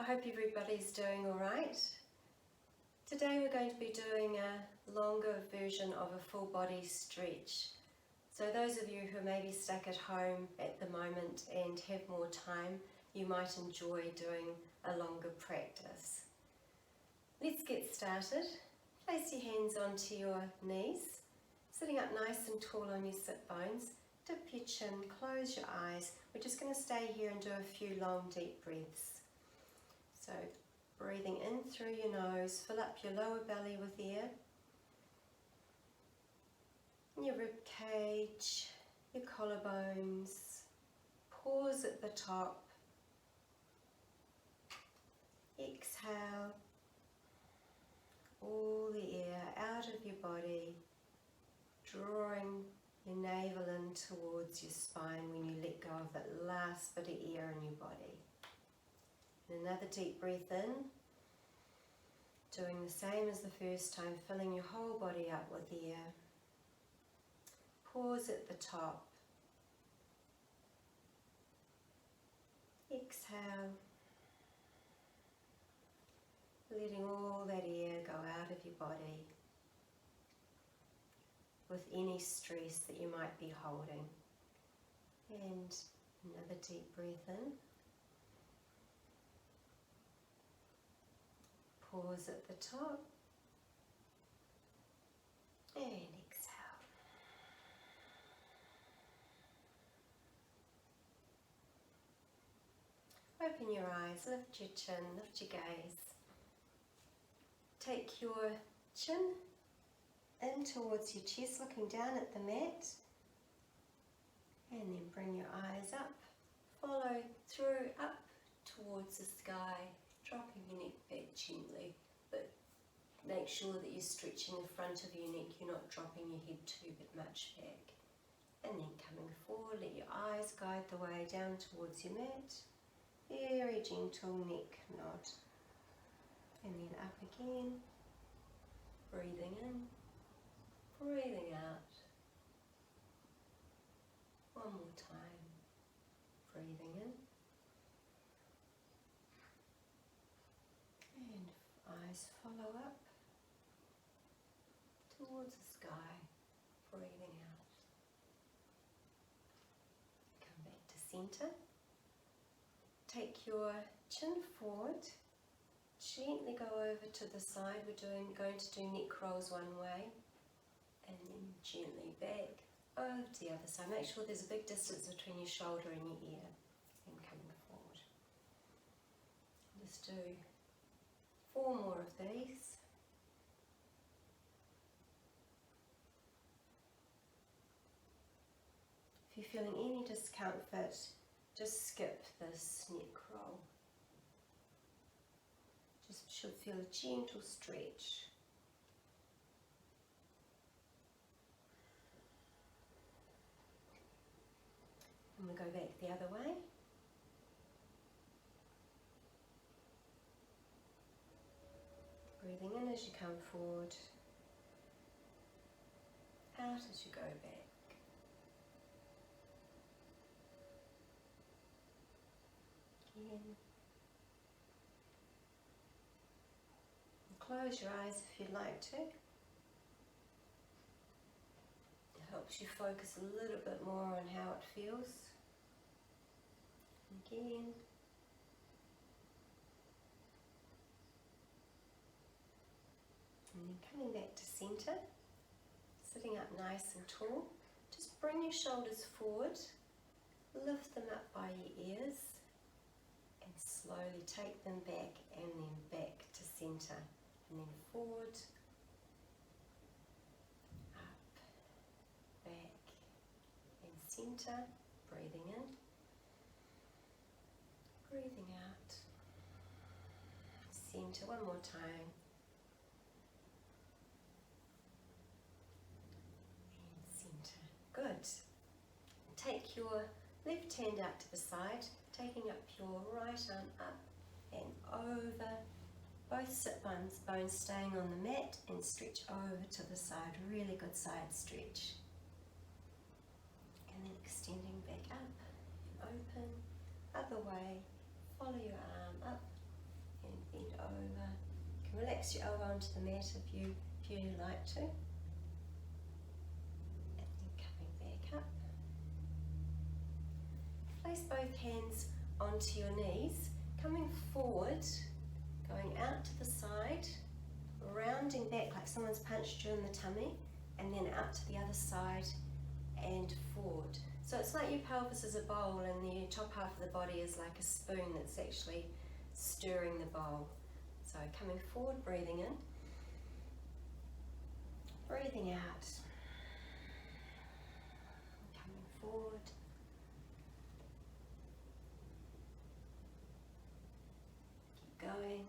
hope everybody's doing all right. Today we're going to be doing a longer version of a full body stretch. So those of you who may be stuck at home at the moment and have more time, you might enjoy doing a longer practice. Let's get started. Place your hands onto your knees, sitting up nice and tall on your sit bones. Dip your chin, close your eyes. We're just going to stay here and do a few long deep breaths. So breathing in through your nose, fill up your lower belly with air. Your rib cage, your collarbones. Pause at the top. Exhale all the air out of your body, drawing your navel in towards your spine when you let go of that last bit of air in your body. And another deep breath in, doing the same as the first time, filling your whole body up with air. Pause at the top. Exhale, letting all that air go out of your body with any stress that you might be holding. And another deep breath in. Pause at the top. And exhale. Open your eyes, lift your chin, lift your gaze. Take your chin in towards your chest, looking down at the mat. And then bring your eyes up. Follow through, up towards the sky, dropping your neck back gently. But make sure that you're stretching the front of your neck, you're not dropping your head too much back. And then coming forward, let your eyes guide the way down towards your mat. Very gentle neck nod. And then up again, breathing in, breathing out. One more time, breathing in. And eyes follow up towards the sky, breathing out. Come back to center. Take your chin forward. Gently go over to the side. We're going to do neck rolls one way, and then gently back over to the other side. Make sure there's a big distance between your shoulder and your ear, and coming forward. Just do 4 more of these. If you're feeling any discomfort, just skip this neck roll. Just should feel a gentle stretch. And we'll go back the other way. Breathing in as you come forward, out as you go back. Again. Close your eyes if you'd like to. It helps you focus a little bit more on how it feels. Again. And then coming back to center, sitting up nice and tall. Just bring your shoulders forward, lift them up by your ears, and slowly take them back and then back to center. And then forward, up, back, and center. Breathing in, breathing out. Center one more time. And center. Good. Take your left hand out to the side, taking up your right arm up and over. Both sit bones staying on the mat, and stretch over to the side. Really good side stretch. And then extending back up and open. Other way, follow your arm up relax your elbow onto the mat if you like to. And then coming back up. Place both hands onto your knees, coming forward, going out to the side, rounding back like someone's punched you in the tummy, and then out to the other side and forward. So it's like your pelvis is a bowl and the top half of the body is like a spoon that's actually stirring the bowl. So coming forward, breathing in, breathing out, coming forward, keep going.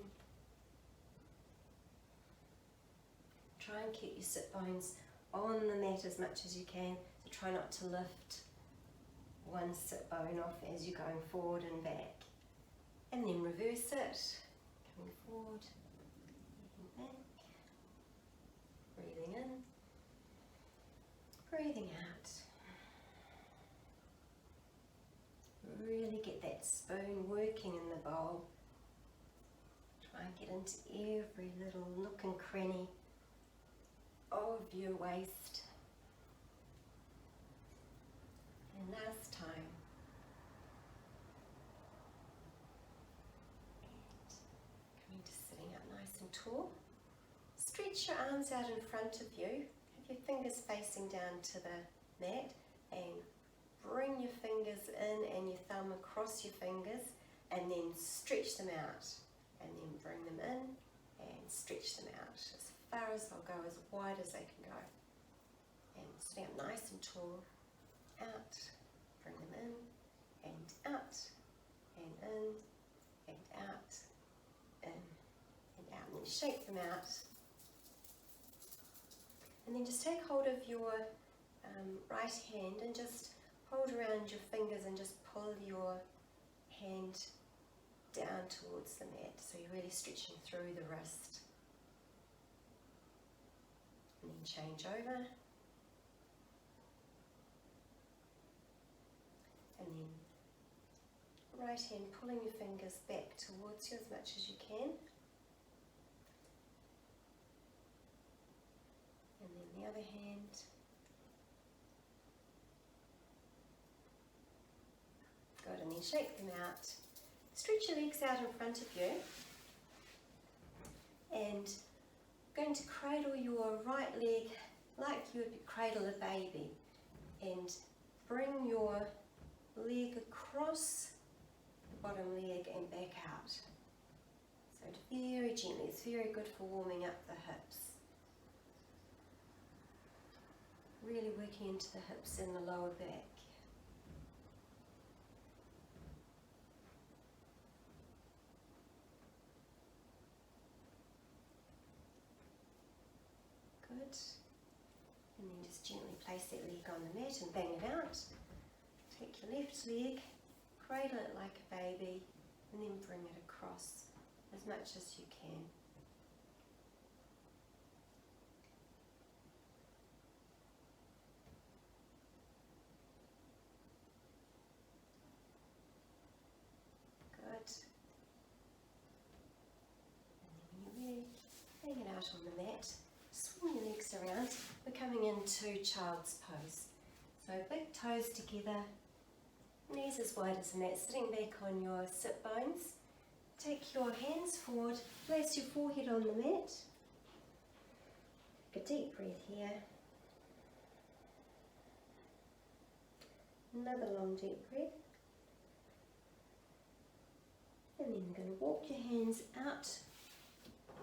Try and keep your sit bones on the mat as much as you can. So try not to lift one sit bone off as you're going forward and back. And then reverse it. Coming forward, breathing back, breathing in, breathing out. Really get that spoon working in the bowl. Try and get into every little nook and cranny of your waist. And last time. And coming to sitting up nice and tall. Stretch your arms out in front of you. Have your fingers facing down to the mat and bring your fingers in and your thumb across your fingers and then stretch them out. And then bring them in and stretch them out as far as they'll go, as wide as they can go. And sitting up nice and tall. Out, bring them in, and out, and in, and out, in, and out. And then shake them out. And then just take hold of your right hand and just hold around your fingers and just pull your hand down towards the mat. So you're really stretching through the wrist. And then change over. And then right hand pulling your fingers back towards you as much as you can. And then the other hand. Good, and then shake them out. Stretch your legs out in front of you. And I'm going to cradle your right leg like you would cradle a baby. And bring your leg across the bottom leg and back out. So very gently, it's very good for warming up the hips. Really working into the hips and the lower back. Good. And then just gently place that leg on the mat and bang it out. Take your left leg, cradle it like a baby, and then bring it across as much as you can. Good. And then when you're ready, hang it out on the mat, swing your legs around. We're coming into child's pose. So big toes together. Knees as wide as the mat, sitting back on your sit bones. Take your hands forward, place your forehead on the mat. Take a deep breath here. Another long deep breath. And then you're going to walk your hands out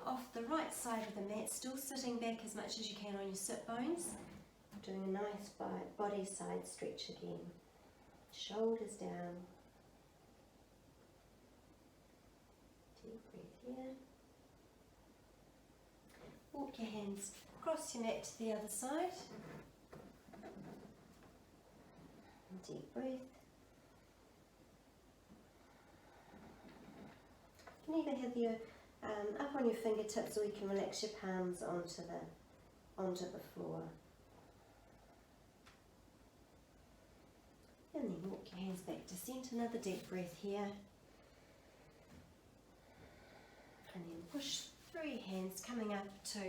off the right side of the mat, still sitting back as much as you can on your sit bones. Doing a nice body side stretch again. Shoulders down. Deep breath here. Walk your hands across your mat to the other side. And deep breath. You can either have your up on your fingertips, or you can relax your palms onto the floor. And then walk your hands back to centre. Another deep breath here. And then push free hands coming up to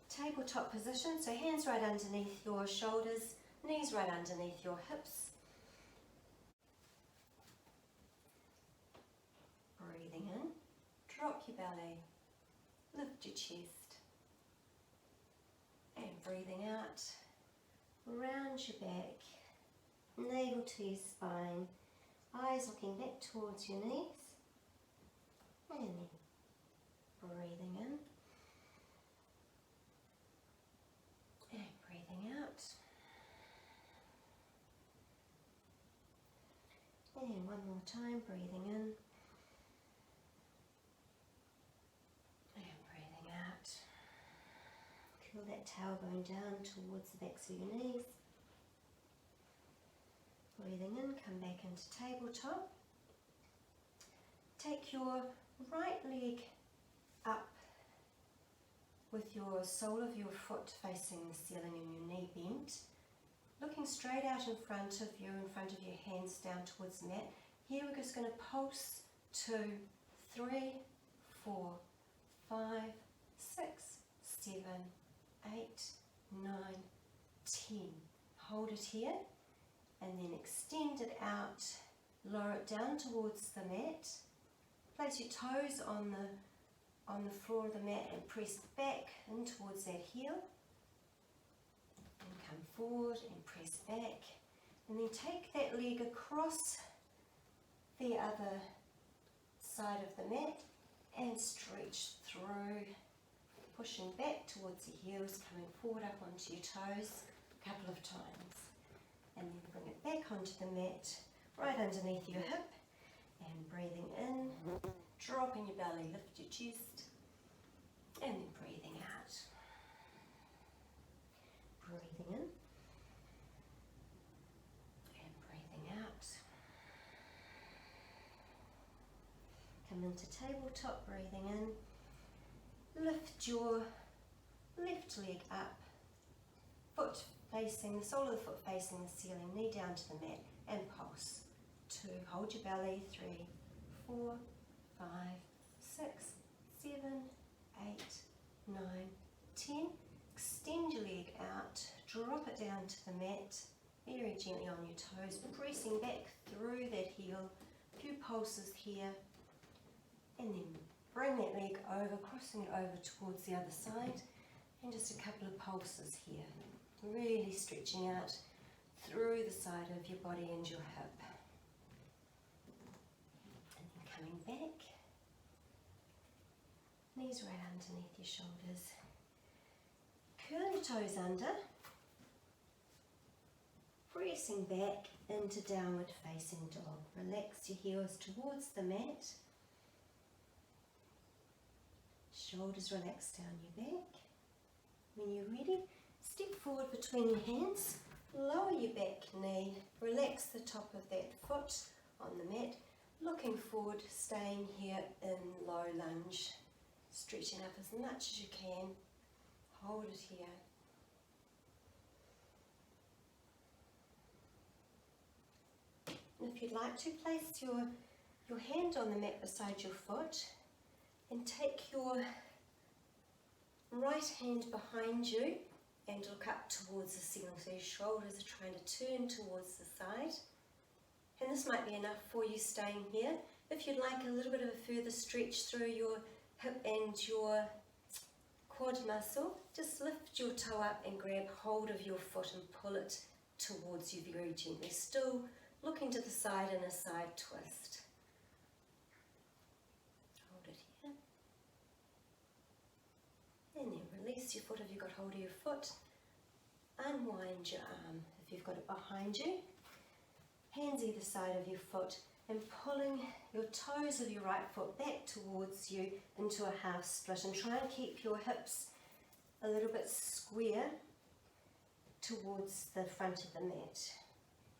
tabletop position. So hands right underneath your shoulders, knees right underneath your hips. Breathing in, drop your belly, lift your chest. And breathing out, round your back, navel to your spine, eyes looking back towards your knees. And then breathing in and breathing out. And one more time, breathing in and breathing out. Curl that tailbone down towards the backs of your knees. Breathing in, come back into tabletop. Take your right leg up with your sole of your foot facing the ceiling and your knee bent. Looking straight out in front of you, hands down towards the mat. Here we're just going to pulse 2, 3, 4, 5, 6, 7, 8, 9, 10. Hold it here and then extend it out, lower it down towards the mat. Place your toes on the floor of the mat and press back in towards that heel. And come forward and press back. And then take that leg across the other side of the mat and stretch through, pushing back towards the heels, coming forward up onto your toes a couple of times. And then bring it back onto the mat, right underneath your hip. And breathing in, dropping your belly, lift your chest, and then breathing out. Breathing in, and breathing out. Come into tabletop, breathing in. Lift your left leg up, foot facing, the sole of the foot facing the ceiling, knee down to the mat, and pulse. 2, hold your belly, 3, 4, 5, 6, 7, 8, 9, 10. Extend your leg out, drop it down to the mat, very gently on your toes, pressing back through that heel, a few pulses here, and then bring that leg over, crossing it over towards the other side, and just a couple of pulses here, really stretching out through the side of your body and your hip. Coming back, knees right underneath your shoulders. Curl your toes under, pressing back into downward facing dog. Relax your heels towards the mat. Shoulders relax down your back. When you're ready, step forward between your hands, lower your back knee, relax the top of that foot on the mat. Looking forward, staying here in low lunge, stretching up as much as you can. Hold it here. And if you'd like to, place your hand on the mat beside your foot and take your right hand behind you and look up towards the ceiling, so your shoulders are trying to turn towards the side. And this might be enough for you staying here. If you'd like a little bit of a further stretch through your hip and your quad muscle, just lift your toe up and grab hold of your foot and pull it towards you very gently, still looking to the side in a side twist. Hold it here. And then release your foot if you've got hold of your foot. Unwind your arm if you've got it behind you. Hands either side of your foot and pulling your toes of your right foot back towards you into a half split, and try and keep your hips a little bit square towards the front of the mat.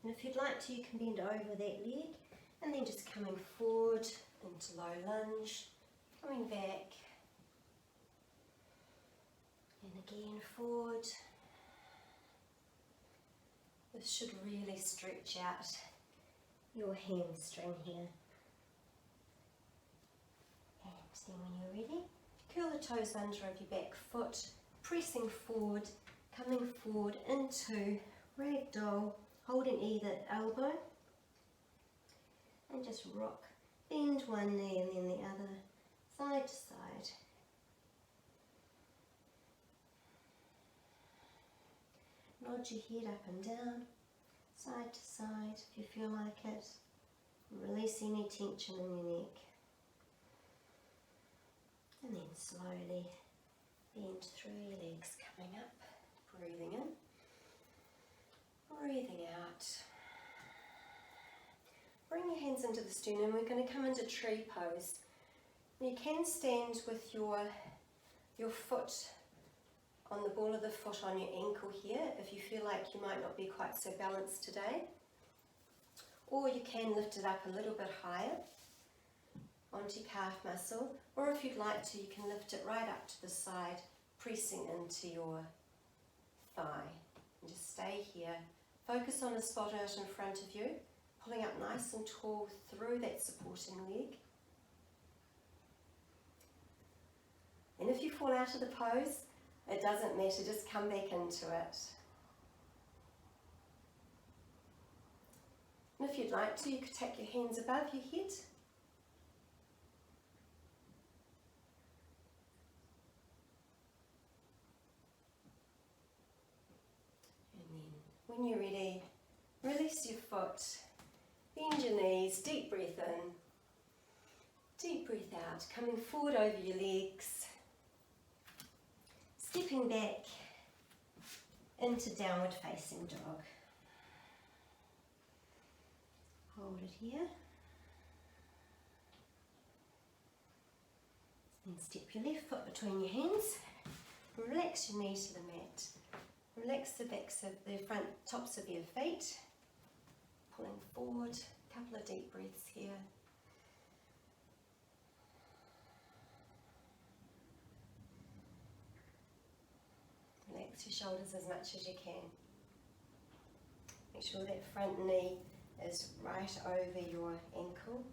And if you'd like to, you can bend over that leg and then just coming forward into low lunge, coming back and again forward. This should really stretch out your hamstring here. And then when you're ready, curl the toes under of your back foot, pressing forward, coming forward into ragdoll, holding either elbow, and just rock. Bend one knee and then the other, side to side. Nod your head up and down, side to side if you feel like it. Release any tension in your neck. And then slowly bend through your legs, coming up, breathing in, breathing out. Bring your hands into the sternum. We're going to come into tree pose. You can stand with your foot on the ball of the foot on your ankle here if you feel like you might not be quite so balanced today. Or you can lift it up a little bit higher onto your calf muscle. Or if you'd like to, you can lift it right up to the side, pressing into your thigh. And just stay here. Focus on a spot out in front of you, pulling up nice and tall through that supporting leg. And if you fall out of the pose, it doesn't matter, just come back into it. And if you'd like to, you could take your hands above your head. And then, when you're ready, release your foot, bend your knees, deep breath in, deep breath out, coming forward over your legs, stepping back into downward facing dog. Hold it here. Then step your left foot between your hands. Relax your knee to the mat. Relax the backs of the front tops of your feet. Pulling forward. A couple of deep breaths here. Relax your shoulders as much as you can. Make sure that front knee is right over your ankle.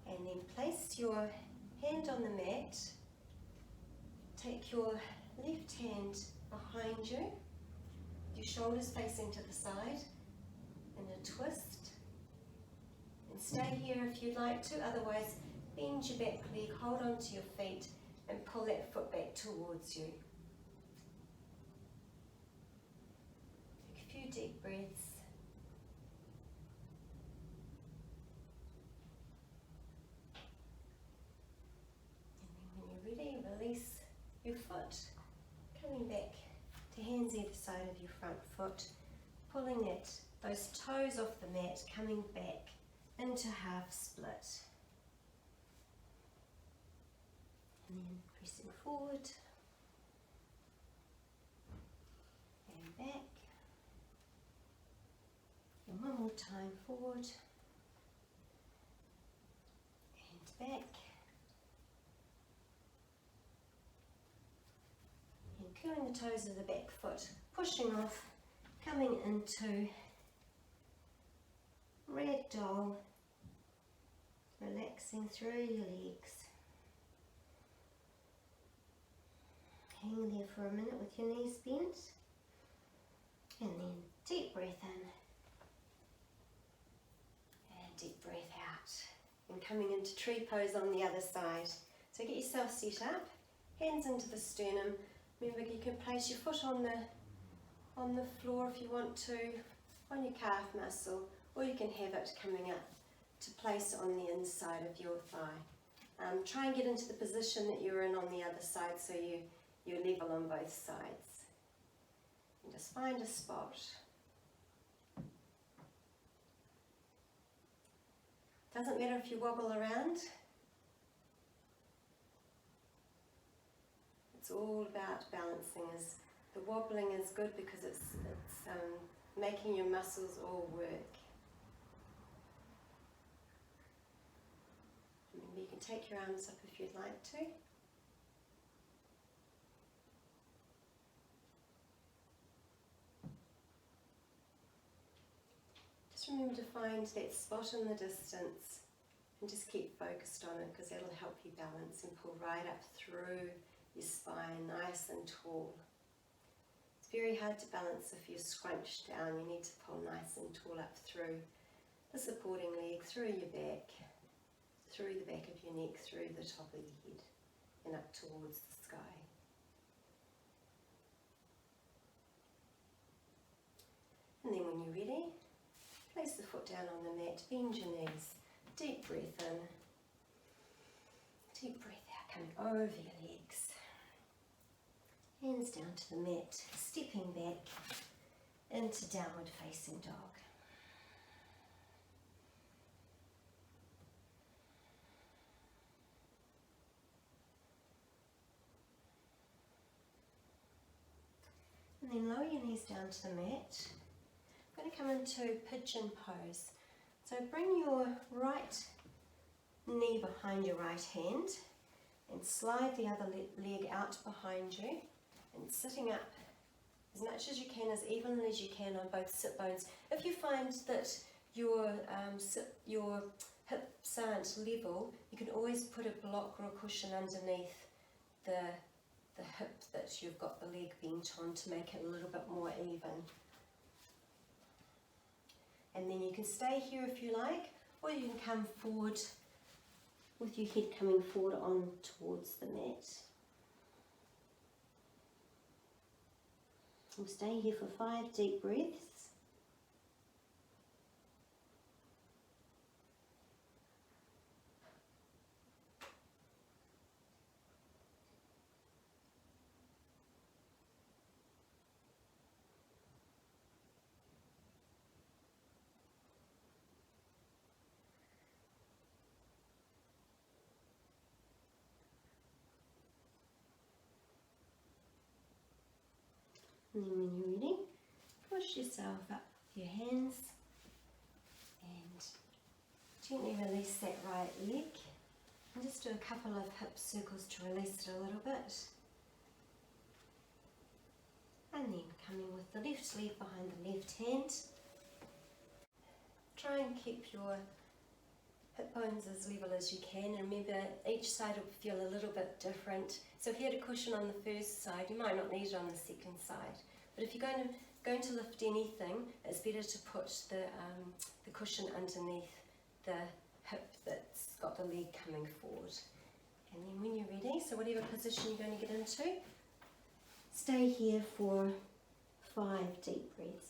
And then place your hand on the mat. Take your left hand behind you, your shoulders facing to the side, in a twist. And stay here if you'd like to, otherwise bend your back leg, hold onto your feet and pull that foot back towards you. Take a few deep breaths. And then when you're ready, release your foot, coming back to hands either side of your front foot, pulling those toes off the mat, coming back into half split. And then pressing forward and back. And one more time, forward and back. And curling the toes of the back foot, pushing off, coming into ragdoll, relaxing through your legs. Hang there for a minute with your knees bent, and then deep breath in and deep breath out, and coming into tree pose on the other side. So get yourself set up, hands into the sternum. Remember, you can place your foot on the floor if you want to, on your calf muscle, or you can have it coming up to place on the inside of your thigh. Try and get into the position that you're in on the other side so you're level on both sides. And just find a spot. Doesn't matter if you wobble around. It's all about balancing. The wobbling is good because it's making your muscles all work. Remember, you can take your arms up if you'd like to. Just remember to find that spot in the distance And just keep focused on it, because that'll help you balance and pull right up through your spine, nice and tall. It's very hard to balance if you're scrunched down. You need to pull nice and tall up through the supporting leg, through your back, through the back of your neck, through the top of your head, and up towards the sky. And then when you're ready, place the foot down on the mat, bend your knees, deep breath in, deep breath out, coming over your legs. Hands down to the mat, stepping back into downward facing dog. And then lower your knees down to the mat. I'm going to come into pigeon pose. So bring your right knee behind your right hand and slide the other leg out behind you, and sitting up as much as you can, as evenly as you can on both sit bones. If you find that your hips aren't level, you can always put a block or a cushion underneath the hip that you've got the leg bent on to make it a little bit more even. And then you can stay here if you like, or you can come forward with your head coming forward on towards the mat. We'll stay here for 5 deep breaths. And then when you're ready, push yourself up with your hands and gently release that right leg. And just do a couple of hip circles to release it a little bit. And then coming with the left leg behind the left hand. Try and keep your hip bones as level as you can, and remember each side will feel a little bit different. So if you had a cushion on the first side, you might not need it on the second side. But if you're going to lift anything, it's better to put the cushion underneath the hip that's got the leg coming forward. And then when you're ready, so whatever position you're going to get into, stay here for 5 deep breaths.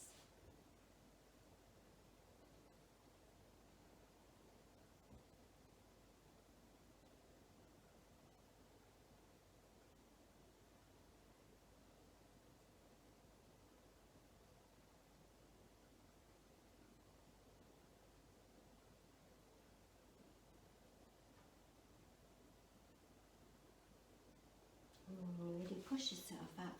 Push yourself up.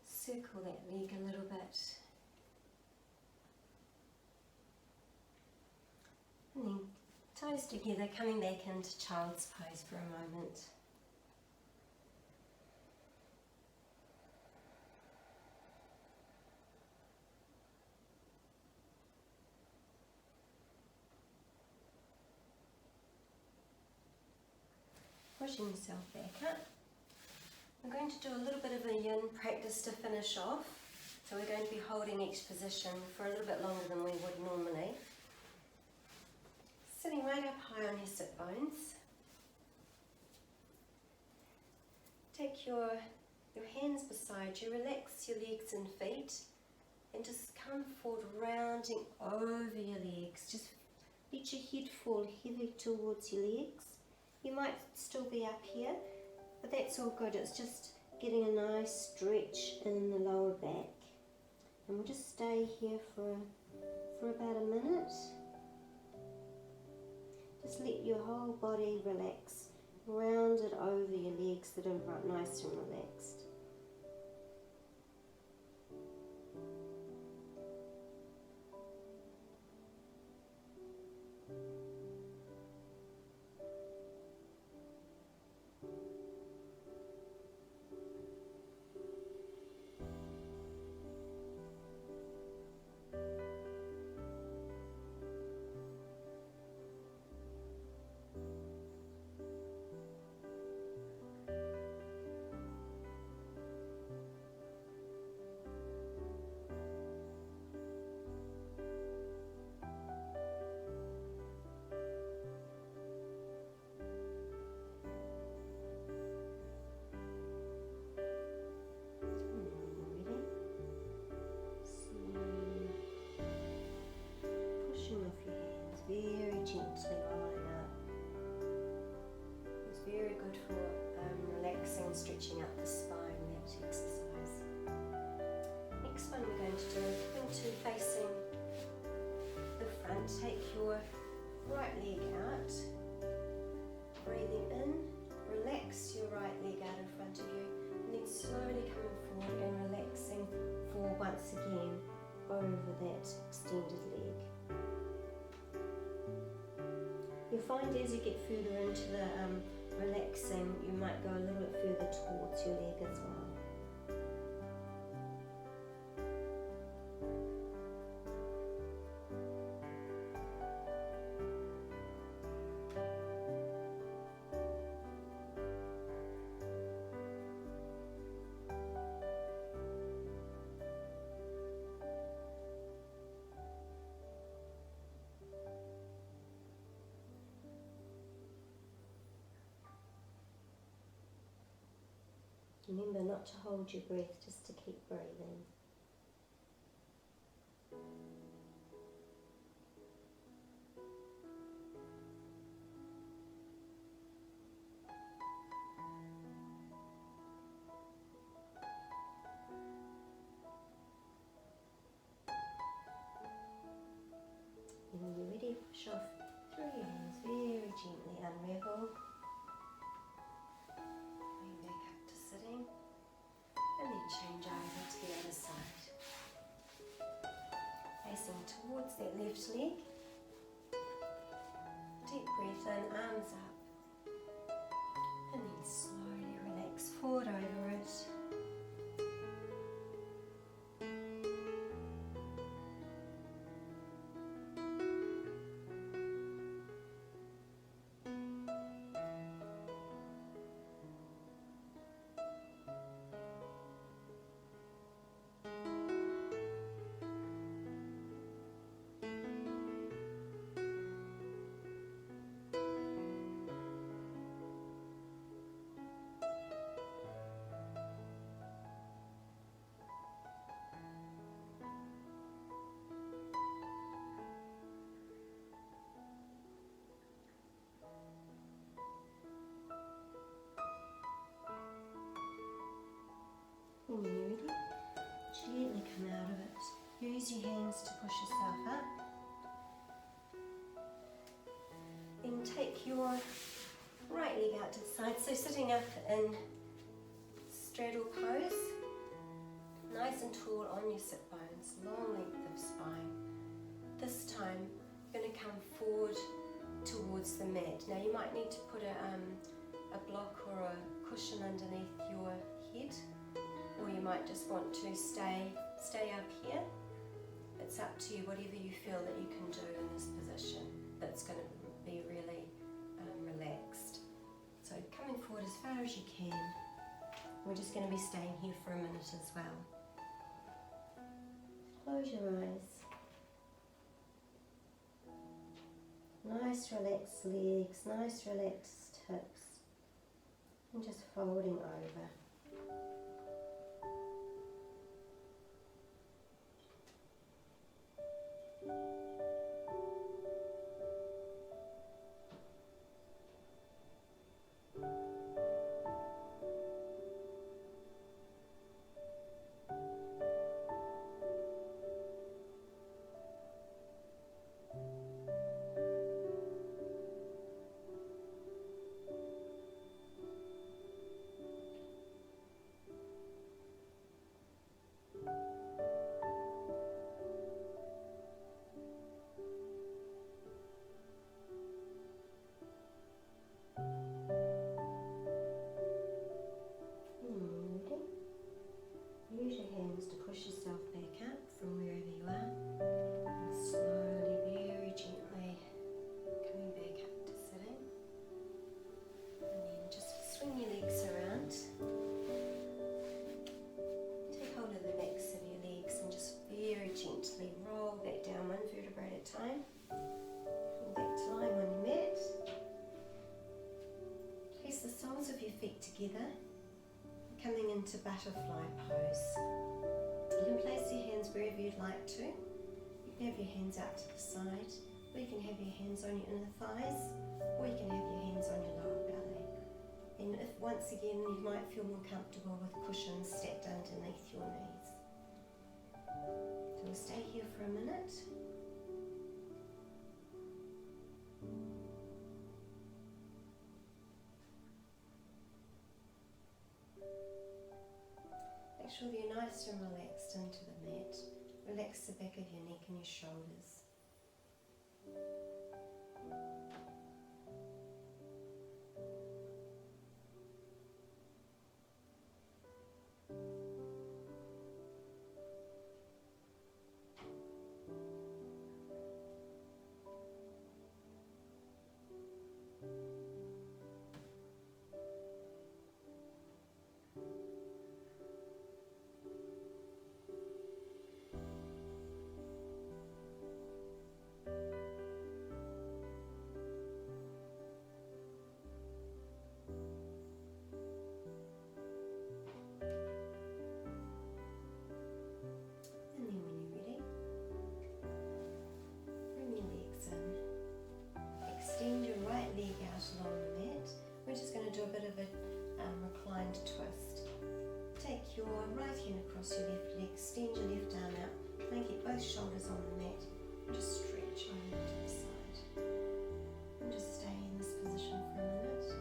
Circle that leg a little bit. And then toes together, coming back into child's pose for a moment. Pushing yourself back up. I'm going to do a little bit of a yin practice to finish off. So we're going to be holding each position for a little bit longer than we would normally. Sitting right up high on your sit bones. Take your hands beside you, relax your legs and feet, and just come forward, rounding over your legs. Just let your head fall heavy towards your legs. You might still be up here, but that's all good. It's just getting a nice stretch in the lower back. And we'll just stay here for about a minute. Just let your whole body relax. Round it over your legs that are nice and relaxed. gently rolling up. It's very good for relaxing and stretching out the spine, that exercise. Next one we're going to do, coming to facing the front, take your right leg out, breathing in, relax your right leg out in front of you, and then slowly coming forward and relaxing for once again over that extended leg. You'll find as you get further into the relaxing, you might go a little bit further towards your leg as well. Remember not to hold your breath, just to keep breathing. And when you're ready, push off through your hands, very gently unravel. And then change over to the other side. Facing towards that left leg. Deep breath in, arms up. And then slowly relax forward over it. And when you're ready, gently come out of it. Use your hands to push yourself up. Then take your right leg out to the side. So sitting up in straddle pose, nice and tall on your sit bones, long length of spine. This time you're going to come forward towards the mat. Now you might need to put a block or a cushion underneath your head, or you might just want to stay up here. It's up to you, whatever you feel that you can do in this position that's going to be really relaxed. So coming forward as far as you can. We're just going to be staying here for a minute as well. Close your eyes. Nice relaxed legs, nice relaxed hips, and just folding over. Use your hands to push yourself back up from wherever you are, and slowly, very gently coming back up to sitting, and then just swing your legs around. Take hold of the backs of your legs and just very gently roll back down one vertebra at a time. Come back to lying on your mat. Place the soles of your feet together, coming into butterfly pose. You can place your hands wherever you'd like to. You can have your hands out to the side, or you can have your hands on your inner thighs, or you can have your hands on your lower belly. And if once again you might feel more comfortable with cushions stacked underneath your knees. So we'll stay here for a minute. Make sure that you're nice and relaxed into the mat. Relax the back of your neck and your shoulders. Along the mat. We're just going to do a bit of a reclined twist. Take your right hand across your left leg, extend your left arm out, and get both shoulders on the mat, and just stretch over to the side. And just stay in this position for a minute.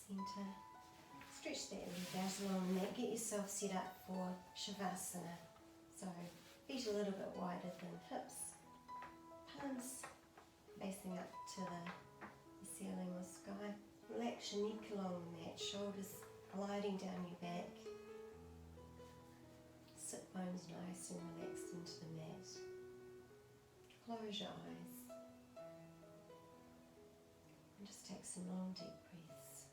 Centre. Stretch that leg out along the mat. Get yourself set up for Shavasana. So feet a little bit wider than hips. Palms facing up to the ceiling or sky. Relax your neck along the mat. Shoulders gliding down your back. Sit bones nice and relaxed into the mat. Close your eyes. And just take some long deep breaths.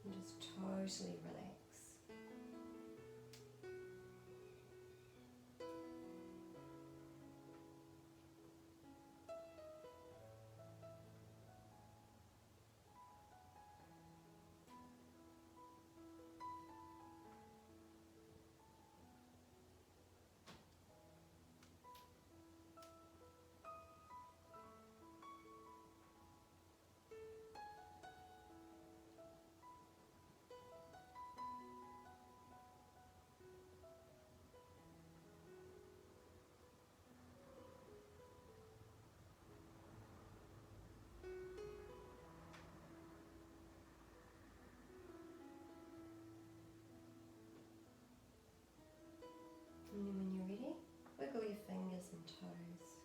And just totally relax. And then when you're ready, wiggle your fingers and toes.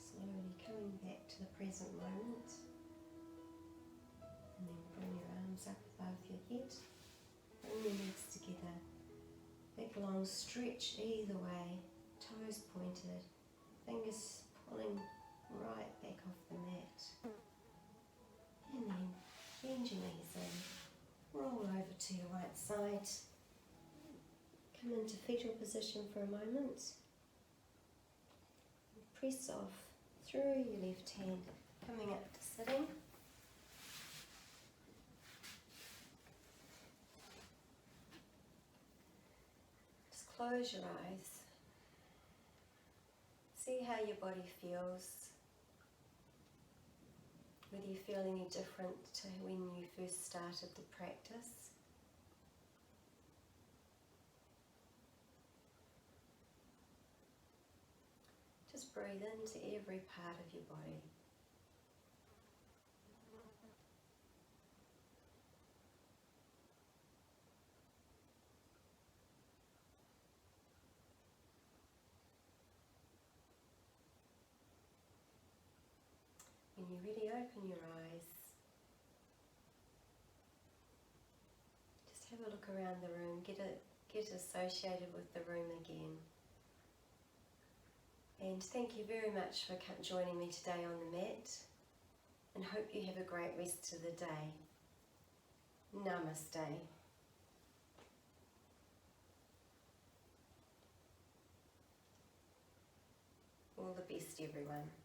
Slowly coming back to the present moment. And then bring your arms up above your head. Bring your legs together. Big long stretch either way. Toes pointed. Fingers pulling right back off the mat. And then bend your knees in. Roll over to your right side. Come into fetal position for a moment. Press off through your left hand. Come coming up to sitting. Just close your eyes. See how your body feels. Whether you feel any different to when you first started the practice. Just breathe into every part of your body. When you're ready, open your eyes. Just have a look around the room, get associated with the room again. And thank you very much for joining me today on the mat, and hope you have a great rest of the day. Namaste. All the best, everyone.